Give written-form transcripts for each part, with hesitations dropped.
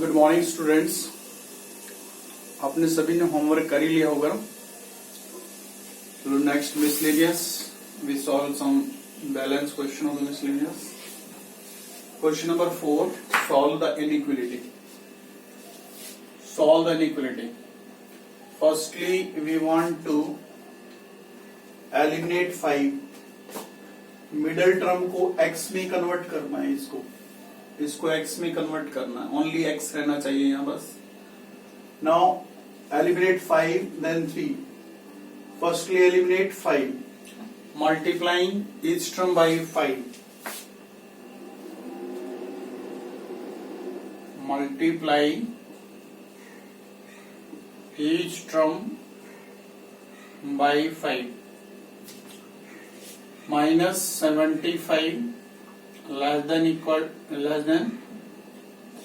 Good morning students. आपने सभी ने होमवर्क कर ही लिया होगा। चलो next miscellaneous we solve some balance question of the miscellaneous. Question number 4, solve the inequality. Solve the inequality. Firstly we want to eliminate 5। Middle term को x में convert करना है, इसको x में कन्वर्ट करना है, ओनली x रहना चाहिए यहां बस। Now eliminate 5 then 3। Firstly eliminate 5 multiplying each term by 5। Multiplying each term by 5 minus 75 less than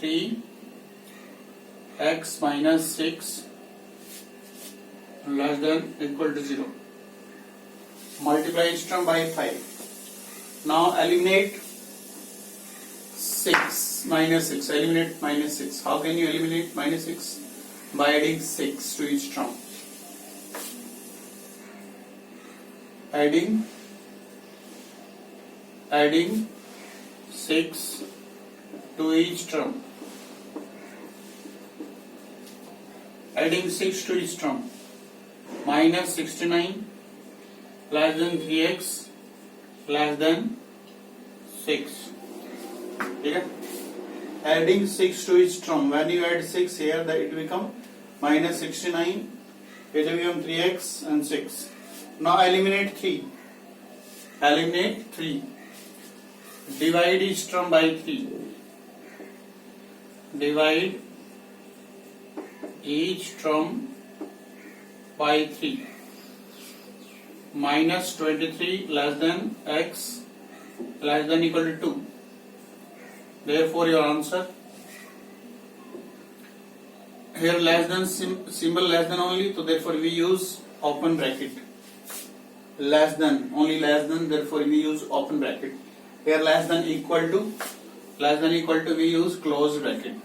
3 x minus 6 less than equal to 0. Multiply each term by 5. Now eliminate 6 minus 6. Eliminate minus 6. How can you eliminate minus 6? By adding 6 to each term. Adding 6 to each term. Adding 6 to each term. Minus 69 less than 3x less than 6. ठीक है? Adding 6 to each term. When you add 6 here, that it become minus 69. It will become 3x and 6. Now eliminate 3. Eliminate 3. Divide each term by 3. Divide each term by 3. Minus 23 less than x less than equal to 2. Therefore your answer. Here less than symbol less than only, so therefore we use open bracket. Less than, only less than, therefore we use open bracket. Here less than equal to we use closed bracket.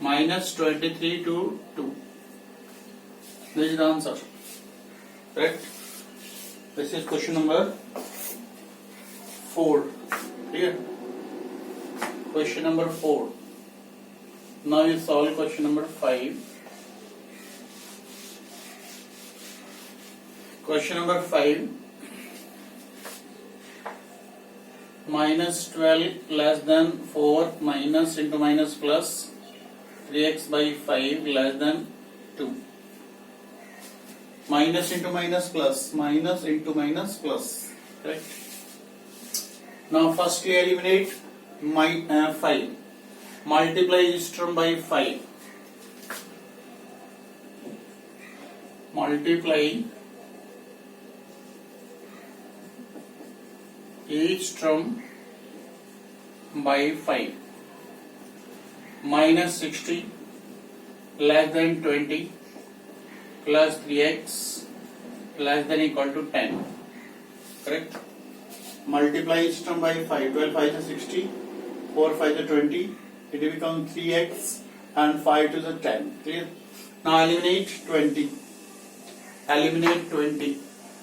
Minus 23 to 2. This is the answer. Correct? This is question number 4. Clear? Question number 4. Now you solve question number 5. Question number 5. Minus 12 less than 4 minus into minus plus 3x by 5 less than 2. Minus into minus plus. Minus into minus plus. Correct? Now firstly eliminate 5. Multiply each term by 5. Multiply each term by 5. Minus 60 less than 20 plus 3x less than equal to 10. Correct? Multiply each term by 5. 12 5 is 60, 4 5 is 20. It will become 3x and 5 to the 10. Clear? Now eliminate 20. Eliminate 20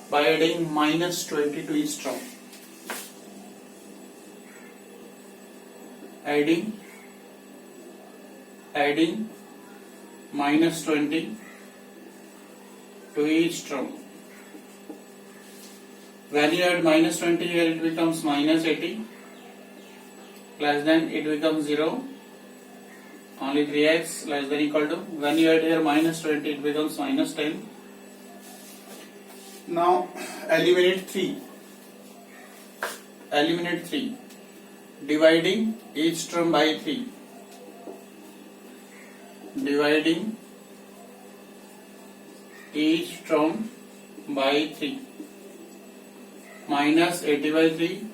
by adding minus 20 to each term. Adding minus 20 to each term. When you add minus 20 here, it becomes minus 80 less than, it becomes 0. Only 3x less than equal to. When you add here minus 20, it becomes minus 10. Now eliminate 3. Eliminate 3. Dividing each term by 3. Dividing each term by 3. Minus 80 by 3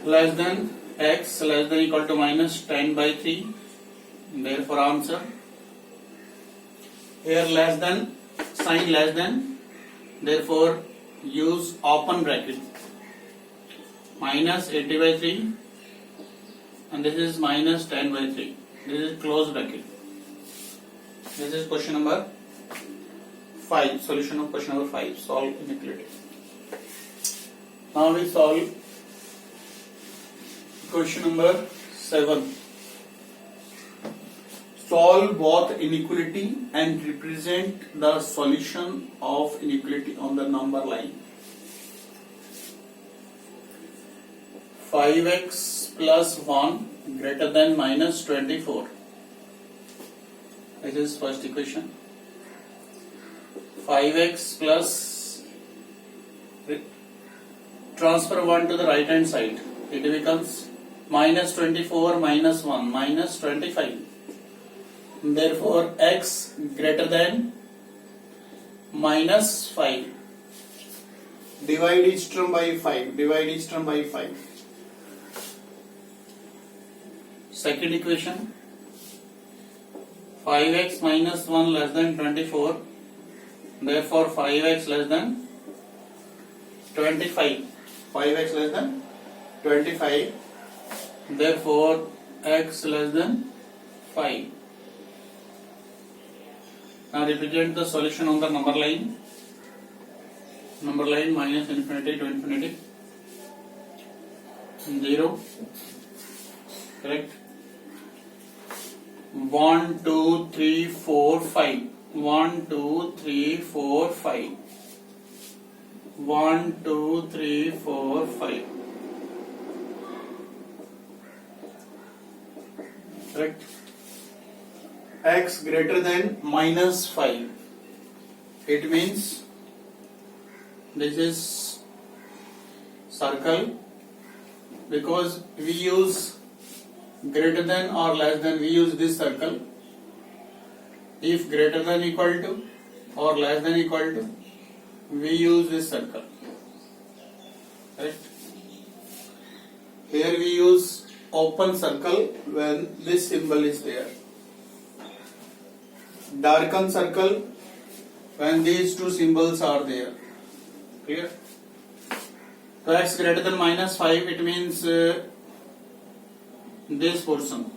less than x less than equal to minus 10 by 3. Therefore answer. Here less than, sign less than, therefore use open bracket. Minus 80 by 3 and this is minus 10 by 3. This is close bracket. This is question number 5. Solution of question number 5. Solve inequality. Now we solve question number 7. Solve both inequality and represent the solution of inequality on the number line. 5x plus 1 greater than minus 24. This is first equation. 5x plus, transfer 1 to the right hand side. It becomes minus 24 minus 1 minus 25. Therefore, x greater than minus 5. Divide each term by 5. Divide each term by 5. Second equation. 5x minus 1 less than 24. Therefore, 5x less than 25. 5x less than 25. Therefore, x less than 5. Now represent the solution on the number line. Number line minus infinity to infinity. 0. Correct. 1, 2, 3, 4, 5. 1, 2, 3, 4, 5. 1, 2, 3, 4, 5. Correct. X greater than minus 5. It means this is circle, because we use greater than or less than, we use this circle. If greater than equal to or less than equal to, we use this circle. Right? Here we use open circle when this symbol is there. Darken circle when these two symbols are there. Clear? So x greater than minus 5, it means this portion.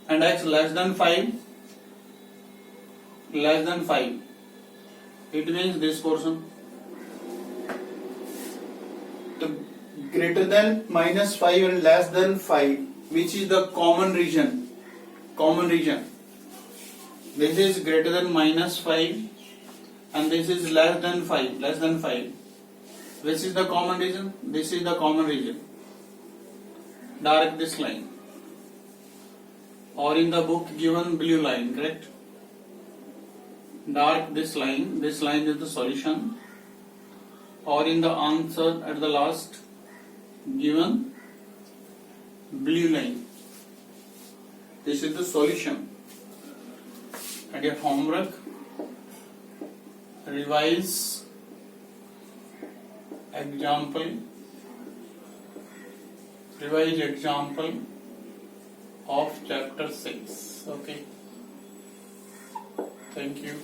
And x less than 5, it means this portion. The greater than minus 5 and less than 5, which is the common region. This is greater than minus 5 and this is less than 5. This is the common region. This is the common region. Dark this line, or in the book given blue line, correct? Dark this line is the solution, or in the answer at the last given blue line. This is the solution. And your homework, revise example of chapter 6. Okay. Thank you.